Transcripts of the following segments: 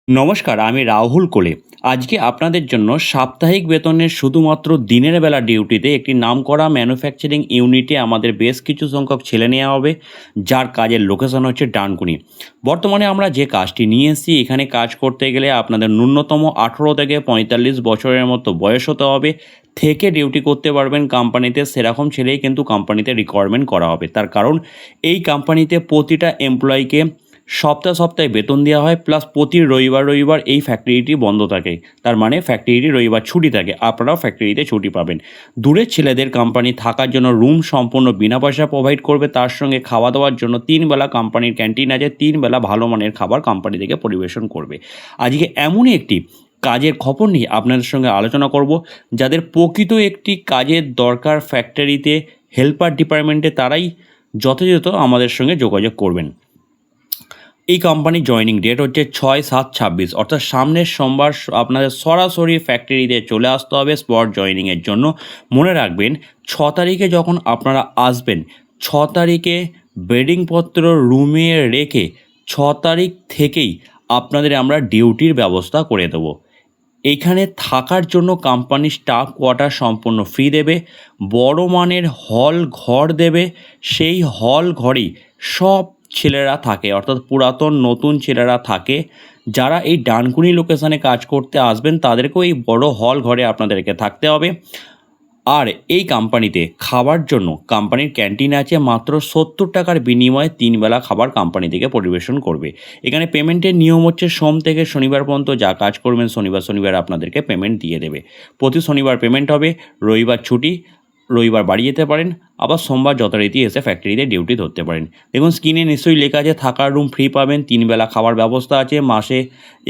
নমস্কার, আমি রাহুল কোলে। আজকে আপনাদের জন্য সাপ্তাহিক বেতনের শুধুমাত্র দিনের বেলা ডিউটিতে একটি নামকরা ম্যানুফ্যাকচারিং ইউনিটে আমাদের বেশ কিছু সংখ্যক ছেলে নেওয়া হবে, যার কাজের লোকেশন হচ্ছে ডানকুনি। বর্তমানে আমরা যে কাজটি নিয়ে এসেছি, এখানে কাজ করতে গেলে আপনাদের ন্যূনতম 18 থেকে 45 বছরের মতো বয়স হতে হবে, থেকে ডিউটি করতে পারবেন কোম্পানিতে, সেরকম ছেলেই কিন্তু কোম্পানিতে রিকোয়ারমেন্ট করা হবে। তার কারণ এই কোম্পানিতে প্রতিটা এমপ্লয়িকে সপ্তাহে সপ্তাহে বেতন দেওয়া হয়, প্লাস প্রতি রবিবার রবিবার এই ফ্যাক্টরিটি বন্ধ থাকে। তার মানে ফ্যাক্টরিটি রবিবার ছুটি থাকে, আপনারাও ফ্যাক্টরিতে ছুটি পাবেন। দূরের ছেলেদের কোম্পানি থাকার জন্য রুম সম্পূর্ণ বিনা পয়সা প্রোভাইড করবে, তার সঙ্গে খাওয়া দাওয়ার জন্য 3 বেলা কোম্পানির ক্যান্টিন আছে, 3 বেলা ভালো মানের খাবার কোম্পানি থেকে পরিবেশন করবে। আজকে এমনই একটি কাজের খবর নিয়ে আপনাদের সঙ্গে আলোচনা করব, যাদের প্রকৃত একটি কাজের দরকার ফ্যাক্টরিতে হেল্পার ডিপার্টমেন্টে, তারাই যথাযথ আমাদের সঙ্গে যোগাযোগ করবেন। এই কোম্পানির জয়েনিং ডেট হচ্ছে 6/7/26, অর্থাৎ সামনের সোমবার আপনাদের সরাসরি ফ্যাক্টরিতে চলে আসতে হবে স্পট জয়েনিংয়ের জন্য। মনে রাখবেন, 6 তারিখে যখন আপনারা আসবেন, 6 তারিখে বেডিংপত্র রুমে রেখে 6 তারিখ থেকেই আপনাদের আমরা ডিউটির ব্যবস্থা করে দেবো। এইখানে থাকার জন্য কোম্পানি স্টাফ কোয়ার্টার সম্পূর্ণ ফ্রি দেবে, বড় মানের হল ঘর দেবে। সেই হল ঘরেই সব ছেলেরা থাকে, অর্থাৎ পুরাতন নতুন ছেলেরা থাকে। যারা এই ডানকুনি লোকেশানে কাজ করতে আসবেন, তাদেরকেও এই বড় হল ঘরে আপনাদেরকে থাকতে হবে। আর এই কোম্পানিতে খাবার জন্য কোম্পানির ক্যান্টিন আছে, মাত্র 70 টাকার বিনিময়ে 3 বেলা খাবার কোম্পানি থেকে পরিবেশন করবে। এখানে পেমেন্টের নিয়ম হচ্ছে সোম থেকে শনিবার পর্যন্ত যা কাজ করবেন, শনিবার আপনাদেরকে পেমেন্ট দিয়ে দেবে। প্রতি শনিবার পেমেন্ট হবে, রবিবার ছুটি, রবিবার বাড়ি যেতে পারেন, আবার সোমবার যথারীতি এসে ফ্যাক্টরিতে ডিউটি ধরতে পারেন। দেখুন স্ক্রিনে নিশ্চয়ই লেখা আছে থাকার রুম ফ্রি পাবেন, 3 বেলা খাবার ব্যবস্থা আছে, মাসে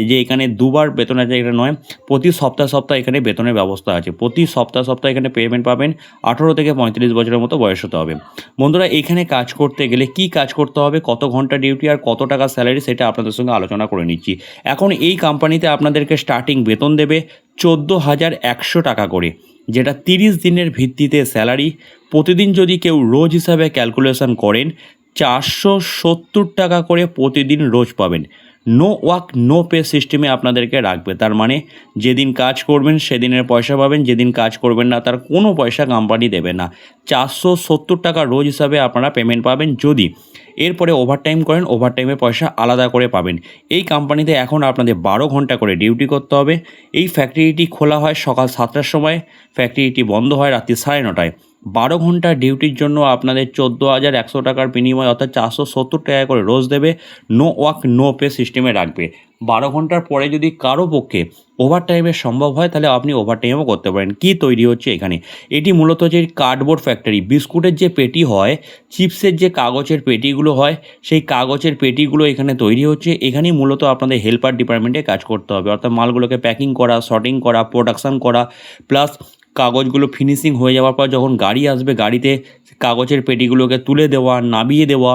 যে এখানে দুবার বেতন আছে এটা নয়, প্রতি সপ্তাহে এখানে বেতনের ব্যবস্থা আছে। প্রতি সপ্তাহে এখানে পেমেন্ট পাবেন। 18 থেকে 35 বছরের মতো বয়স হতে হবে। বন্ধুরা, এখানে কাজ করতে গেলে কি কাজ করতে হবে, কত ঘন্টা ডিউটি আর কত টাকা স্যালারি, সেটা আপনাদের সঙ্গে আলোচনা করে নিচ্ছি। এখন এই কোম্পানিতে আপনাদেরকে স্টার্টিং বেতন দেবে 14,100 টাকা করে, যেটা 30 দিনের ভিত্তিতে স্যালারি। প্রতিদিন যদি কেউ রোজ হিসাবে ক্যালকুলেশন করেন, 470 টাকা করে প্রতিদিন রোজ পাবেন। নো ওয়ার্ক নো পে সিস্টেমে আপনাদেরকে রাখবে। তার মানে যেদিন কাজ করবেন সেদিনের পয়সা পাবেন, যেদিন কাজ করবেন না তার কোনো পয়সা কোম্পানি দেবে না। 470 টাকা রোজ হিসাবে আপনারা পেমেন্ট পাবেন। যদি এরপরে ওভারটাইম করেন, ওভারটাইমের পয়সা আলাদা করে পাবেন। এই কোম্পানিতে এখন আপনাদের 12 ঘন্টা করে ডিউটি করতে হবে। এই ফ্যাক্টরিটি খোলা হয় সকাল 7টার সময়, ফ্যাক্টরিটি বন্ধ হয় রাত্রি 9:30। 12 ঘন্টা ডিউটির জন্য আপনাদের 14,100 টাকার বিনিময়ে, অর্থাৎ 470 টাকা করে রোজ দেবে। নো ওয়ার্ক নো পে সিস্টেমে রাখবে। 12 ঘন্টার পরে যদি কারো পক্ষে ওভারটাইমের সম্ভব হয়, তাহলে আপনি ওভারটাইমও করতে পারেন। কি তৈরি হচ্ছে এখানে, এটি মূলত যে কার্ডবোর্ড ফ্যাক্টরি, বিস্কুটের যে পেটি হয়, চিপসের যে কাগজের পেটিগুলো হয়, সেই কাগজের পেটিগুলো এখানে তৈরি হচ্ছে। এখানেই মূলত আপনাদের হেল্পার ডিপার্টমেন্টে কাজ করতে হবে, অর্থাৎ মালগুলোকে প্যাকিং করা, শর্টিং করা, প্রোডাকশান করা, প্লাস কাগজগুলো ফিনিশিং হয়ে যাওয়ার পর যখন গাড়ি আসবে, গাড়িতে কাগজের পেটিগুলোকে তুলে দেওয়া, নামিয়ে দেওয়া,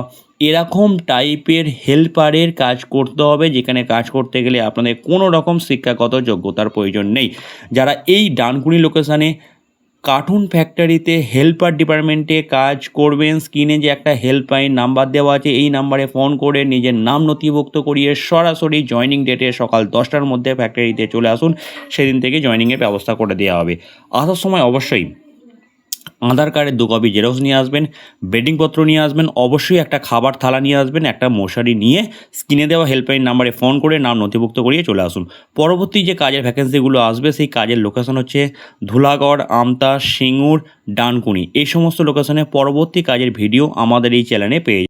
এরকম টাইপের হেল্পারের কাজ করতে হবে। যেখানে কাজ করতে গেলে আপনাদের কোনো রকম শিক্ষাগত যোগ্যতার প্রয়োজন নেই। যারা এই ডানকুনি লোকেশানে কার্টুন ফ্যাক্টরিতে হেল্পার ডিপার্টমেন্টে কাজ করবেন, স্ক্রিনে যে একটা হেল্পলাইন নাম্বার দেওয়া আছে, এই নাম্বারে ফোন করে নিজের নাম নথিভুক্ত করিয়ে সরাসরি জয়েনিং ডেটে সকাল 10টার মধ্যে ফ্যাক্টরিতে চলে আসুন। সেদিন থেকে জয়েনিংয়ের ব্যবস্থা করে দেওয়া হবে। আসার সময় অবশ্যই আধার কার্ডের 2 কপি জেরক্স নিয়ে আসবেন, বেডিংপত্র নিয়ে আসবেন, অবশ্যই একটা খাবার থালা নিয়ে আসবেন, একটা মশারি নিয়ে স্ক্রিনে দেওয়া হেল্পলাইন নাম্বারে ফোন করে নাম নথিভুক্ত করিয়ে চলে আসুন। পরবর্তী যে কাজের ভ্যাকেন্সিগুলো আসবে, সেই কাজের লোকেশন হচ্ছে ধুলাগড়, আমতা, সিঙ্গুর, ডানকুনি। এই সমস্ত লোকেশনে পরবর্তী কাজের ভিডিও আমাদের এই চ্যানেলে পেয়ে